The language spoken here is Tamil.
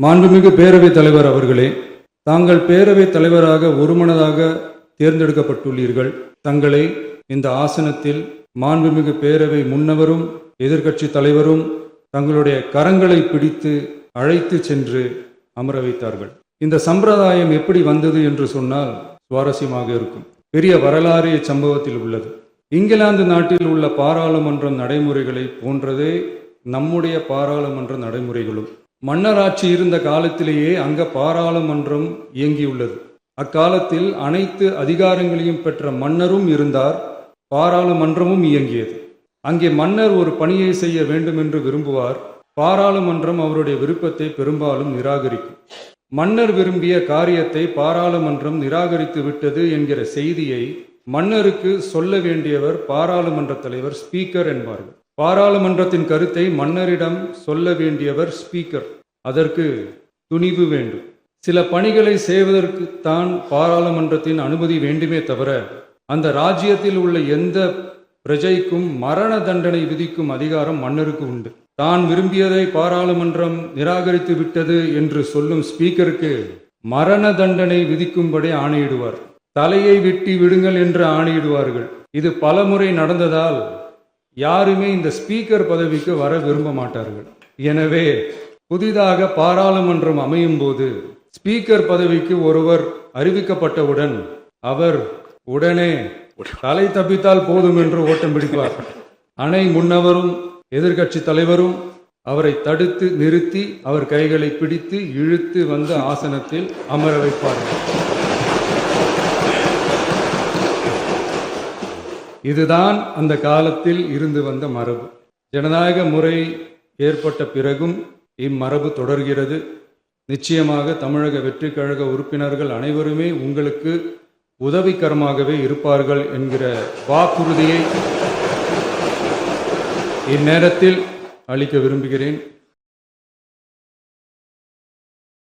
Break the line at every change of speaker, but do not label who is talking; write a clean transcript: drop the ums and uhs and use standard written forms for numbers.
மாண்புமிகு பேரவைத் தலைவர் அவர்களே, தாங்கள் பேரவைத் தலைவராக ஒருமனதாக தேர்ந்தெடுக்கப்பட்டுள்ளீர்கள். தங்களை இந்த ஆசனத்தில் மாண்புமிகு பேரவை முன்னவரும் எதிர்க்கட்சி தலைவரும் தங்களுடைய கரங்களை பிடித்து அழைத்து சென்று அமர வைத்தார்கள். இந்த சம்பிரதாயம் எப்படி வந்தது என்று சொன்னால் சுவாரஸ்யமாக இருக்கும். பெரிய வரலாறு இச்சம்பவத்தில் உள்ளது. இங்கிலாந்து நாட்டில் உள்ள பாராளுமன்ற நடைமுறைகளை போன்றதே நம்முடைய பாராளுமன்ற நடைமுறைகளும். மன்னராட்சி இருந்த காலத்திலேயே அங்க பாராளுமன்றம் இயங்கியுள்ளது. அக்காலத்தில் அனைத்து அதிகாரங்களையும் பெற்ற மன்னரும் இருந்தார், பாராளுமன்றமும் இயங்கியது. அங்கே மன்னர் ஒரு பணியை செய்ய வேண்டும் என்று விரும்புவார். பாராளுமன்றம் அவருடைய விருப்பத்தை பெரும்பாலும் நிராகரிக்கும். மன்னர் விரும்பிய காரியத்தை பாராளுமன்றம் நிராகரித்து விட்டது என்கிற செய்தியை மன்னருக்கு சொல்ல வேண்டியவர் பாராளுமன்ற தலைவர், ஸ்பீக்கர் என்பார்கள். பாராளுமன்றத்தின் கருத்தை மன்னரிடம் சொல்ல வேண்டியவர் ஸ்பீக்கர். அதற்கு துணிவு வேண்டும். சில பணிகளை செய்வதற்கு தான் பாராளுமன்றத்தின் அனுமதி வேண்டுமே தவிர அந்த ராஜ்யத்தில் உள்ள எந்த பிரஜைக்கும் மரண தண்டனை விதிக்கும் அதிகாரம் மன்னருக்கு உண்டு. தான் விரும்பியதை பாராளுமன்றம் நிராகரித்து விட்டது என்று சொல்லும் ஸ்பீக்கருக்கு மரண தண்டனை விதிக்கும்படி ஆணையிடுவார். தலையை வெட்டி விடுங்கள் என்று ஆணையிடுவார்கள். இது பலமுறை நடந்ததால் யாருமே இந்த ஸ்பீக்கர் பதவிக்கு வர விரும்ப மாட்டார்கள். எனவே புதிதாக பாராளுமன்றம் அமையும் போது ஸ்பீக்கர் பதவிக்கு ஒருவர் அறிவிக்கப்பட்டவுடன் அவர் உடனே தலை தப்பித்தால் போதும் என்று ஓட்டம் பிடிப்பார். அணை முன்னவரும் எதிர்க்கட்சி தலைவரும் அவரை தடுத்து நிறுத்தி அவர் கைகளை பிடித்து இழுத்து வந்து ஆசனத்தில் அமர வைப்பார்கள். இதுதான் அந்த காலத்தில் இருந்து வந்த மரபு. ஜனநாயக முறை ஏற்பட்ட பிறகும் இம்மரபு தொடர்கிறது. நிச்சயமாக தமிழக வெற்றி கழக உறுப்பினர்கள் அனைவருமே உங்களுக்கு உதவிகரமாகவே இருப்பார்கள் என்கிற வாக்குறுதியை இந்நேரத்தில் அளிக்க விரும்புகிறேன்.